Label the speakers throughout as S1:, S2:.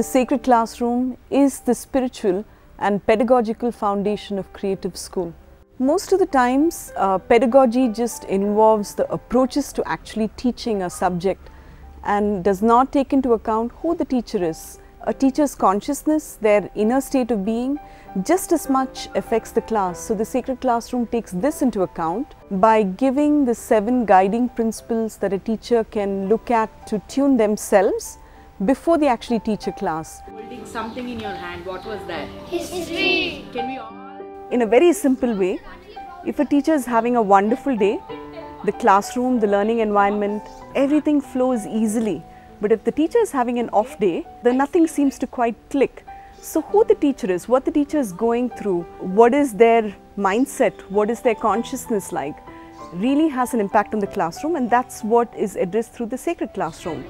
S1: The sacred classroom is the spiritual and pedagogical foundation of Creative School. Most of the times, pedagogy just involves the approaches to actually teaching a subject and does not take into account who the teacher is. A teacher's consciousness, their inner state of being, just as much affects the class. So the sacred classroom takes this into account by giving the 7 guiding principles that a teacher can look at to tune themselves before they actually teach a class.
S2: Holding something in your hand, what was that?
S3: History.
S2: Can we all?
S1: In a very simple way, if a teacher is having a wonderful day, the classroom, the learning environment, everything flows easily. But if the teacher is having an off day, then nothing seems to quite click. So who the teacher is, what the teacher is going through, what is their mindset, what is their consciousness like, really has an impact on the classroom, and that's what is addressed through the sacred classroom.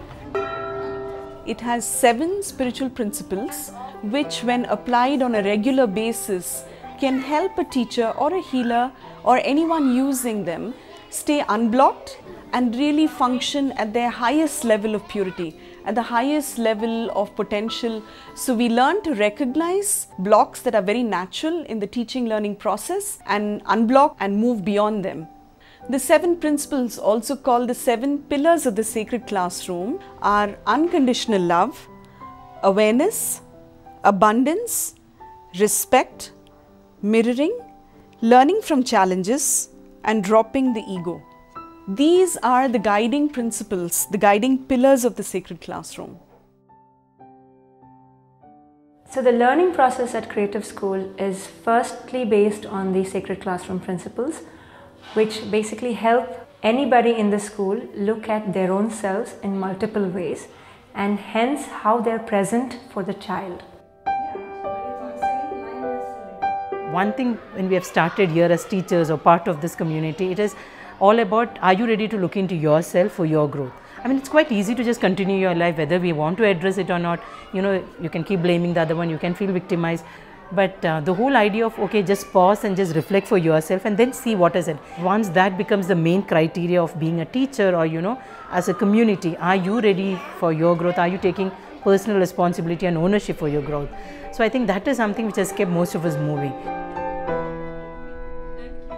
S1: It has 7 spiritual principles which, when applied on a regular basis, can help a teacher or a healer or anyone using them stay unblocked and really function at their highest level of purity, at the highest level of potential. So we learn to recognize blocks that are very natural in the teaching learning process and unblock and move beyond them. The 7 principles, also called the 7 pillars of the sacred classroom, are unconditional love, awareness, abundance, respect, mirroring, learning from challenges, and dropping the ego. These are the guiding principles, the guiding pillars of the sacred classroom.
S4: So the learning process at Creative School is firstly based on the sacred classroom principles, which basically help anybody in the school look at their own selves in multiple ways, and hence how they're present for the child.
S5: One thing when we have started here as teachers or part of this community, it is all about, are you ready to look into yourself for your growth? I mean, it's quite easy to just continue your life, whether we want to address it or not. You know, you can keep blaming the other one, you can feel victimized. But the whole idea of, okay, just pause and just reflect for yourself and then see what is it. Once that becomes the main criteria of being a teacher or, you know, as a community, are you ready for your growth? Are you taking personal responsibility and ownership for your growth? So I think that is something which has kept most of us moving.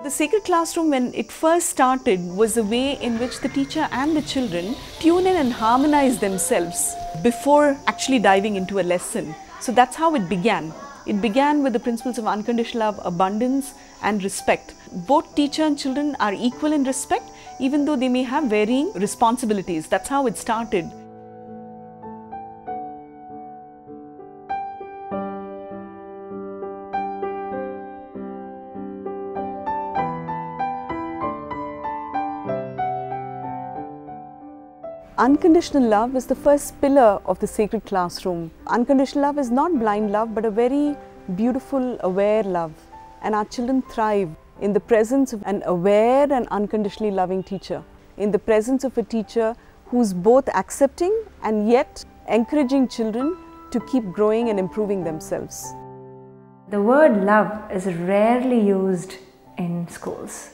S1: The sacred classroom, when it first started, was a way in which the teacher and the children tune in and harmonize themselves before actually diving into a lesson. So that's how it began. It began with the principles of unconditional love, abundance, and respect. Both teacher and children are equal in respect, even though they may have varying responsibilities. That's how it started. Unconditional love is the first pillar of the sacred classroom. Unconditional love is not blind love, but a very beautiful, aware love. And our children thrive in the presence of an aware and unconditionally loving teacher, in the presence of a teacher who's both accepting and yet encouraging children to keep growing and improving themselves.
S4: The word love is rarely used in schools.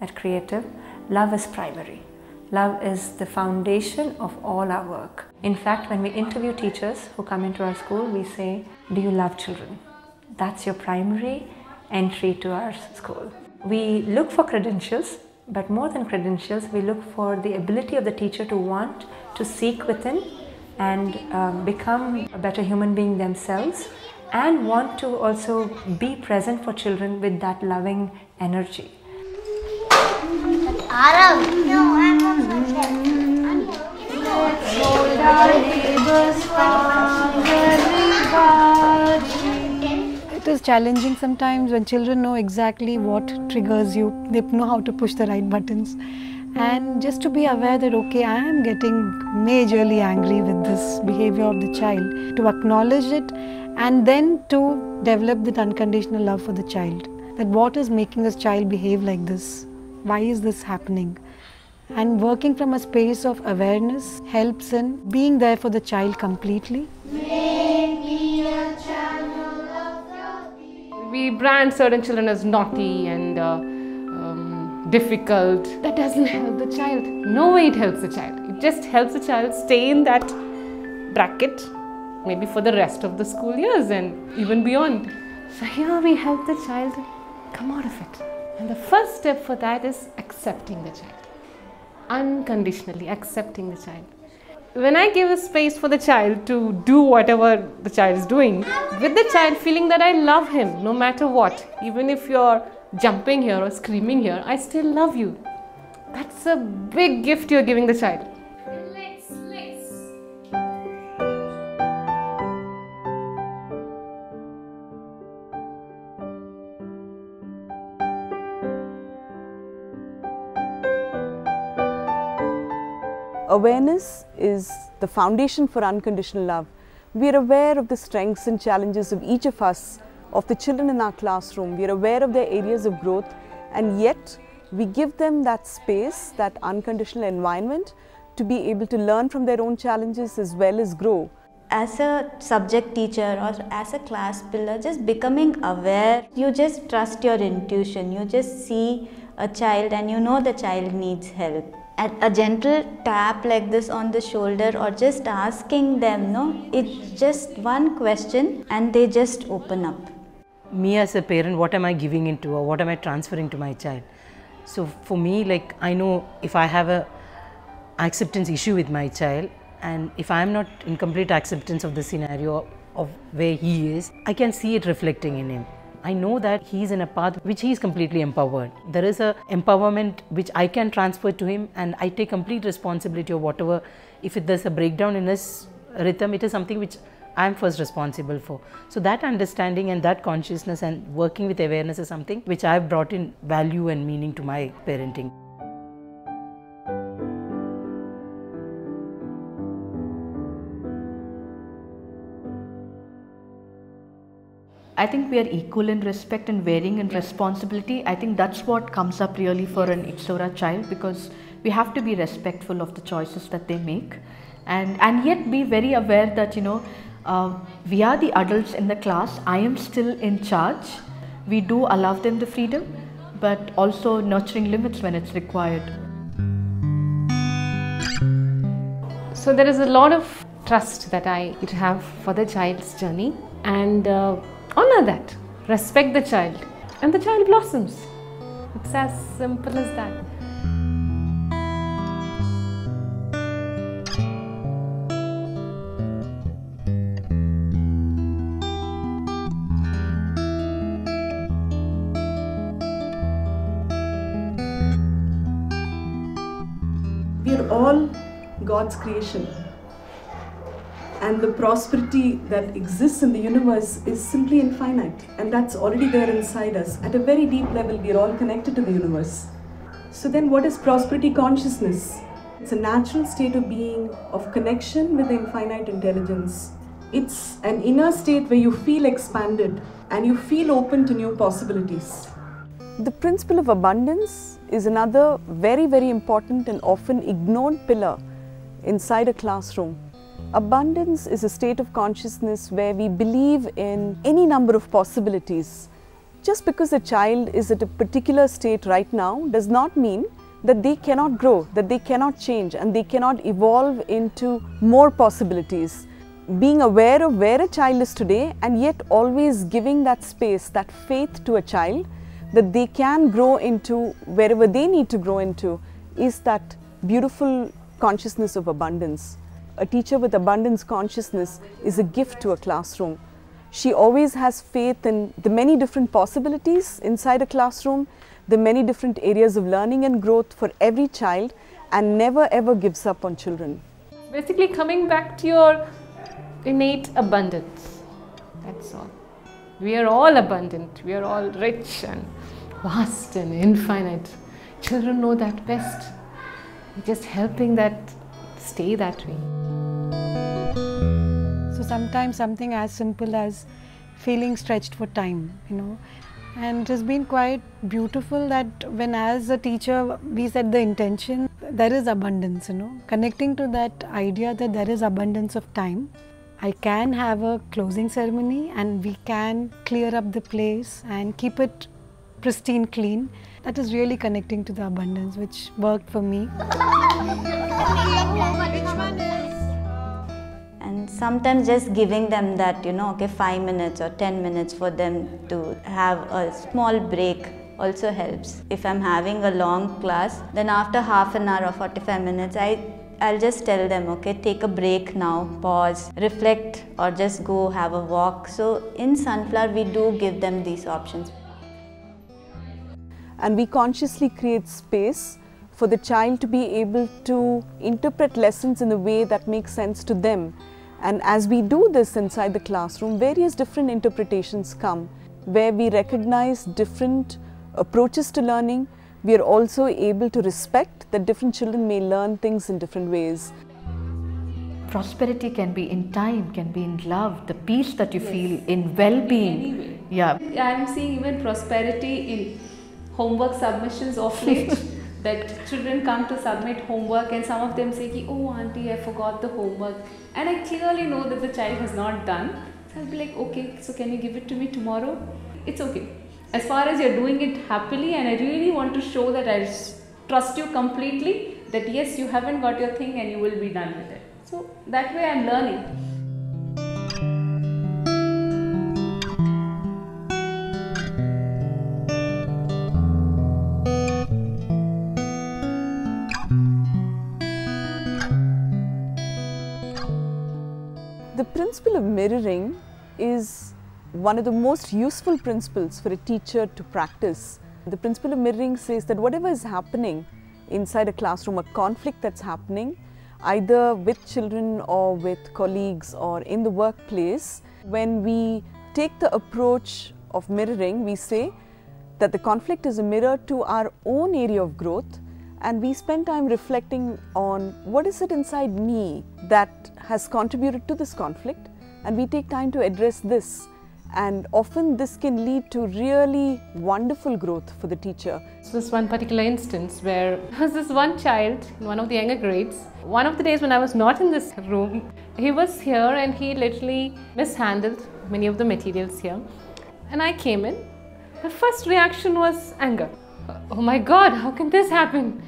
S4: At Creative, love is primary. Love is the foundation of all our work. In fact, when we interview teachers who come into our school, we say, do you love children? That's your primary entry to our school. We look for credentials, but more than credentials, we look for the ability of the teacher to want to seek within and become a better human being themselves, and want to also be present for children with that loving energy.
S3: Arav. No, I'm not
S6: It is challenging sometimes when children know exactly what triggers you. They know how to push the right buttons. And just to be aware that, okay, I am getting majorly angry with this behavior of the child, to acknowledge it and then to develop that unconditional love for the child. That what is making this child behave like this? Why is this happening? And working from a space of awareness helps in being there for the child completely.
S7: We brand certain children as naughty and difficult. That doesn't help the child. No way it helps the child. It just helps the child stay in that bracket, maybe for the rest of the school years and even beyond. So here we help the child come out of it. And the first step for that is accepting the child. Unconditionally accepting the child. When I give a space for the child to do whatever the child is doing, with the child feeling that I love him no matter what, even if you're jumping here or screaming here, I still love you. That's a big gift you're giving the child.
S1: Awareness is the foundation for unconditional love. We are aware of the strengths and challenges of each of us, of the children in our classroom. We are aware of their areas of growth, and yet we give them that space, that unconditional environment to be able to learn from their own challenges as well as grow.
S8: As a subject teacher or as a class pillar, just becoming aware, you just trust your intuition. You just see a child and you know the child needs help. A gentle tap like this on the shoulder or just asking them, no, it's just one question and they just open up.
S5: Me as a parent, what am I giving into or what am I transferring to my child? So for me, like, I know if I have a acceptance issue with my child, and if I am not in complete acceptance of the scenario of where he is, I can see it reflecting in him. I know that he is in a path which he is completely empowered. There is a empowerment which I can transfer to him, and I take complete responsibility of whatever. If there's a breakdown in his rhythm, it is something which I am first responsible for. So that understanding and that consciousness and working with awareness is something which I have brought in value and meaning to my parenting.
S9: I think we are equal in respect and varying in responsibility. I think that's what comes up really for an Itsura child, because we have to be respectful of the choices that they make, and yet be very aware that, you know, we are the adults in the class. I am still in charge. We do allow them the freedom, but also nurturing limits when it's required.
S7: So there is a lot of trust that I have for the child's journey, and honor that, respect the child, and the child blossoms. It's as simple as that.
S1: We are all God's creation. And the prosperity that exists in the universe is simply infinite, and that's already there inside us. At a very deep level, we are all connected to the universe. So then what is prosperity consciousness? It's a natural state of being, of connection with the infinite intelligence. It's an inner state where you feel expanded and you feel open to new possibilities. The principle of abundance is another very, very important and often ignored pillar inside a classroom. Abundance is a state of consciousness where we believe in any number of possibilities. Just because a child is at a particular state right now does not mean that they cannot grow, that they cannot change, and they cannot evolve into more possibilities. Being aware of where a child is today and yet always giving that space, that faith to a child that they can grow into wherever they need to grow into, is that beautiful consciousness of abundance. A teacher with abundance consciousness is a gift to a classroom. She always has faith in the many different possibilities inside a classroom, the many different areas of learning and growth for every child, and never ever gives up on children.
S7: Basically coming back to your innate abundance. That's all. We are all abundant. We are all rich and vast and infinite. Children know that best. We're just helping that stay that way.
S6: So sometimes something as simple as feeling stretched for time, you know, and it has been quite beautiful that when as a teacher we set the intention, there is abundance, you know, connecting to that idea that there is abundance of time. I can have a closing ceremony and we can clear up the place and keep it pristine, clean. That is really connecting to the abundance, which worked for me.
S8: And And sometimes just giving them that, okay, 5 minutes or 10 minutes for them to have a small break also helps. If I'm having a long class, then after half an hour or 45 minutes, I'll just tell them, okay, take a break now, pause, reflect, or just go have a walk. So in Sunflower, we do give them these options.
S1: And we consciously create space for the child to be able to interpret lessons in a way that makes sense to them. And as we do this inside the classroom, various different interpretations come, where we recognize different approaches to learning. We are also able to respect that different children may learn things in different ways.
S9: Prosperity can be in time, can be in love, the peace that you feel, in well-being.
S7: Anyway.
S9: Yeah.
S7: I'm seeing even prosperity in homework submissions of late. That children come to submit homework and some of them say, oh auntie, I forgot the homework. And I clearly know that the child has not done. So I'll be like, okay, so can you give it to me tomorrow? It's okay. As far as you're doing it happily, and I really want to show that I trust you completely, that yes, you haven't got your thing and you will be done with it. So that way I'm learning.
S1: The principle of mirroring is one of the most useful principles for a teacher to practice. The principle of mirroring says that whatever is happening inside a classroom, a conflict that's happening, either with children or with colleagues or in the workplace, when we take the approach of mirroring, we say that the conflict is a mirror to our own area of growth, and we spend time reflecting on what is it inside me that has contributed to this conflict, and we take time to address this. And often this can lead to really wonderful growth for the teacher.
S7: So this one particular instance where there was this one child in one of the younger grades. One of the days when I was not in this room, he was here and he literally mishandled many of the materials here. And I came in. The first reaction was anger. Oh my God, how can this happen?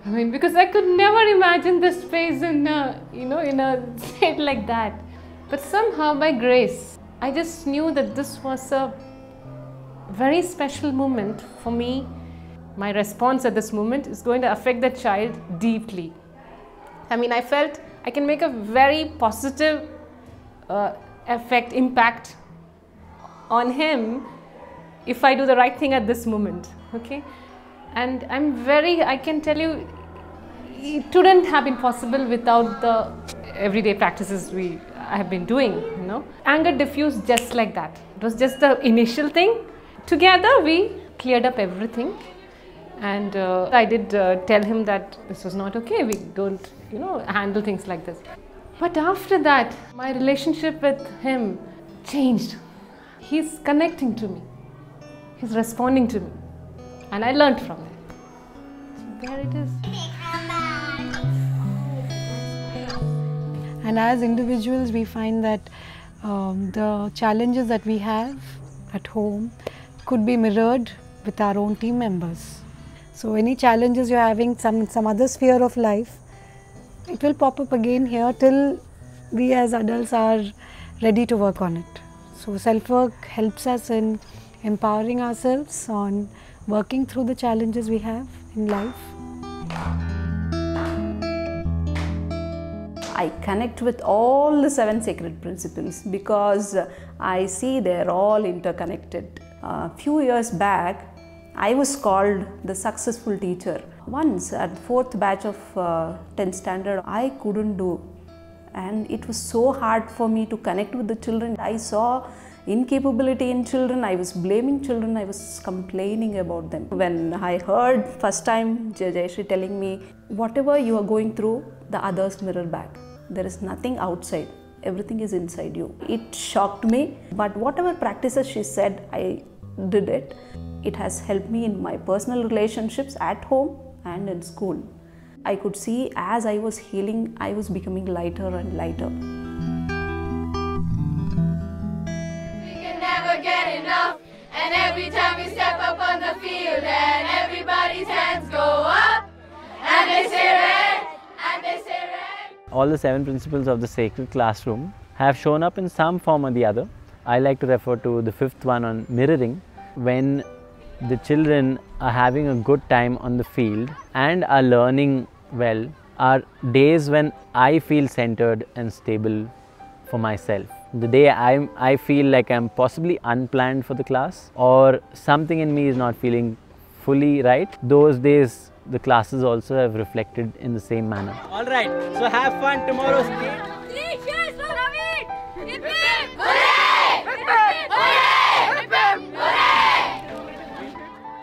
S7: I mean, because I could never imagine this face in a state like that. But somehow by grace, I just knew that this was a very special moment for me. My response at this moment is going to affect the child deeply. I mean, I felt I can make a very positive impact on him if I do the right thing at this moment, okay? And I can tell you, it wouldn't have been possible without the everyday practices I have been doing, Anger diffused just like that. It was just the initial thing. Together we cleared up everything, and I did tell him that this was not okay. We don't, handle things like this. But after that, my relationship with him changed. He's connecting to me. He's responding to me. And I learned from it. So there it is.
S6: And as individuals, we find that the challenges that we have at home could be mirrored with our own team members. So any challenges you're having some other sphere of life, it will pop up again here till we as adults are ready to work on it. So self-work helps us in empowering ourselves on working through the challenges we have in life.
S10: I connect with all the 7 sacred principles because I see they're all interconnected. A few years back, I was called the successful teacher. Once at the 4th batch of 10th standard, I couldn't do. And it was so hard for me to connect with the children. I saw incapability in children. I was blaming children. I was complaining about them. When I heard first time Jayashree telling me, whatever you are going through, the others mirror back. There is nothing outside. Everything is inside you. It shocked me. But whatever practices she said, I did it. It has helped me in my personal relationships at home and in school. I could see as I was healing, I was becoming lighter and lighter.
S3: We can never get enough, and every time we step up on the field, and everybody's hands go up, and they say red, and they say red.
S11: All the 7 principles of the sacred classroom have shown up in some form or the other. I like to refer to the fifth one on mirroring. When the children are having a good time on the field and are learning well, are days when I feel centered and stable for myself. The day I feel like I'm possibly unplanned for the class, or something in me is not feeling fully right, those days the classes also have reflected in the same manner. Alright, so have fun tomorrow's day.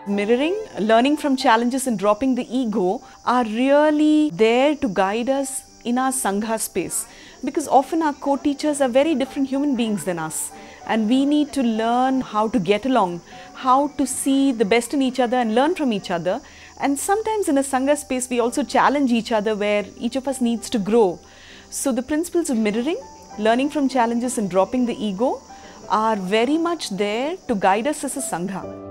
S1: Mirroring, learning from challenges and dropping the ego are really there to guide us in our Sangha space, because often our co-teachers are very different human beings than us, and we need to learn how to get along, how to see the best in each other and learn from each other. And sometimes in a Sangha space we also challenge each other where each of us needs to grow. So the principles of mirroring, learning from challenges and dropping the ego are very much there to guide us as a Sangha.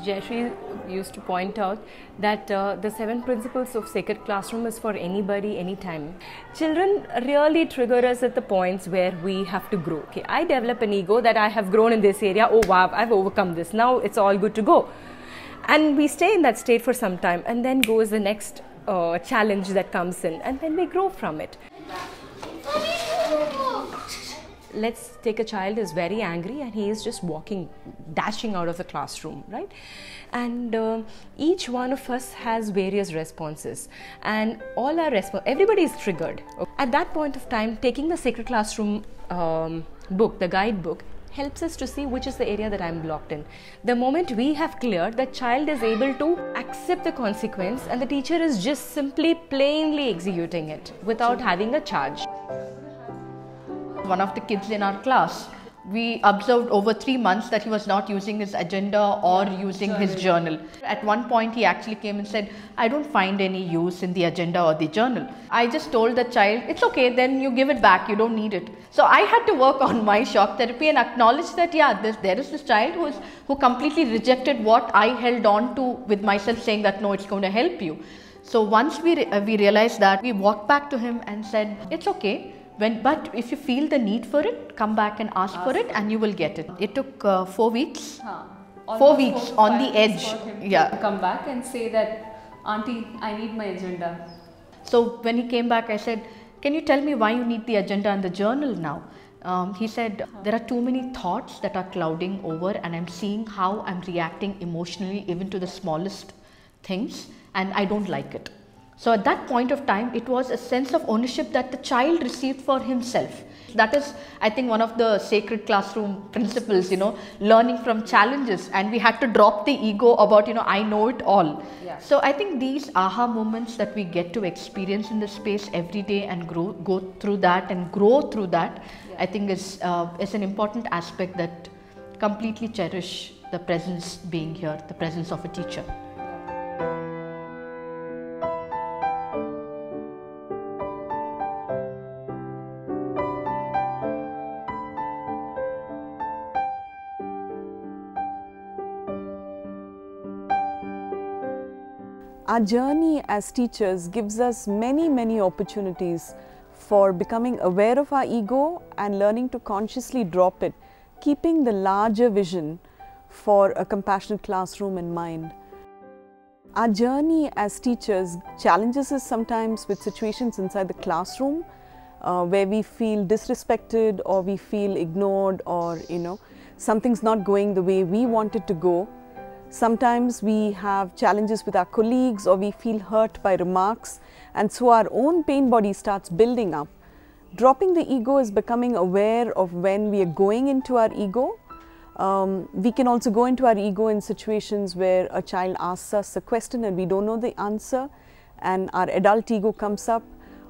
S4: Jayashree used to point out that the 7 principles of Sacred Classroom is for anybody, anytime. Children really trigger us at the points where we have to grow. Okay, I develop an ego that I have grown in this area. Oh wow, I've overcome this. Now it's all good to go. And we stay in that state for some time, and then goes the next challenge that comes in, and then we grow from it. Let's take a child who is very angry and he is just walking, dashing out of the classroom, right? And each one of us has various responses, and all our everybody is triggered. At that point of time, taking the Sacred Classroom book, the guide book, helps us to see which is the area that I'm blocked in. The moment we have cleared, the child is able to accept the consequence, and the teacher is just simply plainly executing it without having a charge.
S9: One of the kids in our class, we observed over 3 months that he was not using his agenda or using his journal. At one point he actually came and said, I don't find any use in the agenda or the journal. I just told the child, it's okay, then you give it back, you don't need it. So I had to work on my shock therapy and acknowledge that there is this child who completely rejected what I held on to with myself, saying that no, it's going to help you. So once we realized that, we walked back to him and said, it's okay. But if you feel the need for it, come back and ask for it and you will get it. It took 4 weeks. 4 weeks on the edge.
S10: Yeah. Come back and say that, Auntie, I need my agenda.
S9: So when he came back, I said, can you tell me why you need the agenda and the journal now? He said, there are too many thoughts that are clouding over, and I'm seeing how I'm reacting emotionally even to the smallest things, and I don't like it. So at that point of time, it was a sense of ownership that the child received for himself. That is, I think, one of the Sacred Classroom principles, learning from challenges, and we had to drop the ego about, I know it all. Yeah. So I think these aha moments that we get to experience in the space every day and go through that and grow through that, I think is an important aspect that completely cherish the presence being here, the presence of a teacher.
S1: Our journey as teachers gives us many opportunities for becoming aware of our ego and learning to consciously drop it, keeping the larger vision for a compassionate classroom in mind. Our journey as teachers challenges us sometimes with situations inside the classroom where we feel disrespected or we feel ignored, or something's not going the way we want it to go. Sometimes we have challenges with our colleagues, or we feel hurt by remarks, and so our own pain body starts building up. Dropping the ego is becoming aware of when we are going into our ego. We can also go into our ego in situations where a child asks us a question and we don't know the answer, and our adult ego comes up,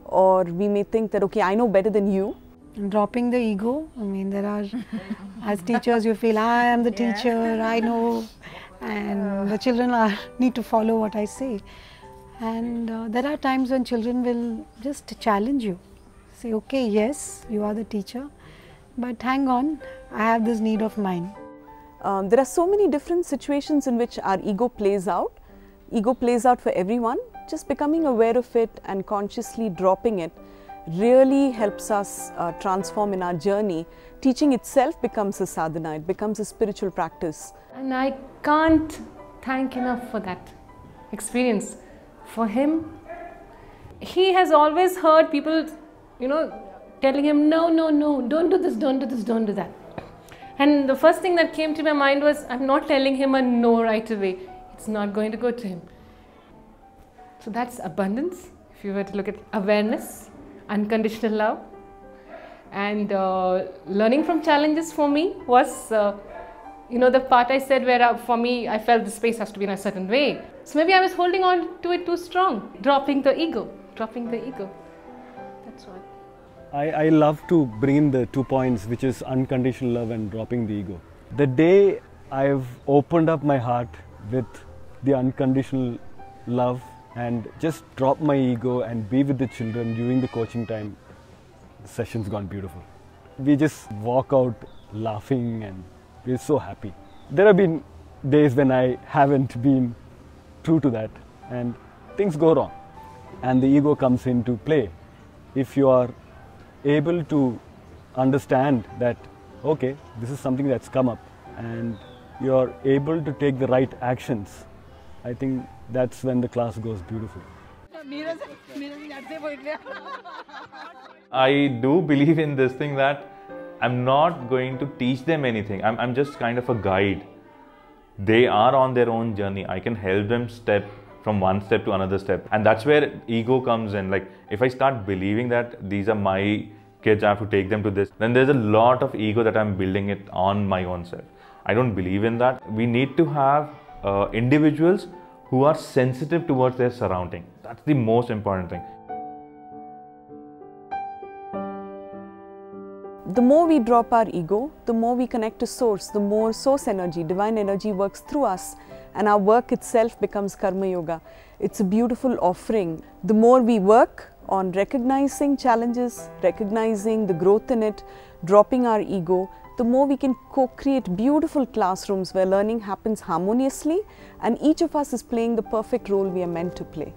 S1: or we may think that, okay, I know better than you.
S6: Dropping the ego, there are, as teachers you feel, I am the teacher, I know, and the children need to follow what I say. And there are times when children will just challenge you. Say, okay, yes, you are the teacher, but hang on, I have this need of mine.
S1: There are so many different situations in which our ego plays out. Ego plays out for everyone. Just becoming aware of it and consciously dropping it really helps us transform in our journey. Teaching itself becomes a sadhana, it becomes a spiritual practice.
S7: And I can't thank enough for that experience. For him, he has always heard people, telling him, no, don't do this, don't do this, don't do that. And the first thing that came to my mind was, I'm not telling him a no right away. It's not going to go to him. So that's abundance, if you were to look at awareness, unconditional love. And learning from challenges for me was, the part I said where for me, I felt the space has to be in a certain way. So maybe I was holding on to it too strong, dropping the ego. That's what.
S12: I love to bring in the 2 points, which is unconditional love and dropping the ego. The day I've opened up my heart with the unconditional love and just drop my ego and be with the children during the coaching time, the session's gone beautiful. We just walk out laughing and we're so happy. There have been days when I haven't been true to that and things go wrong and the ego comes into play. If you are able to understand that, okay, this is something that's come up and you're able to take the right actions, I think that's when the class goes beautiful.
S13: I do believe in this thing that I'm not going to teach them anything. I'm just kind of a guide. They are on their own journey. I can help them step from one step to another step. And that's where ego comes in. Like if I start believing that these are my kids, I have to take them to this, then there's a lot of ego that I'm building it on my own self. I don't believe in that. We need to have individuals who are sensitive towards their surrounding. That's the most important thing.
S1: The more we drop our ego, the more we connect to source, the more source energy, divine energy works through us and our work itself becomes karma yoga. It's a beautiful offering. The more we work on recognizing challenges, recognizing the growth in it, dropping our ego, the more we can co-create beautiful classrooms where learning happens harmoniously and each of us is playing the perfect role we are meant to play.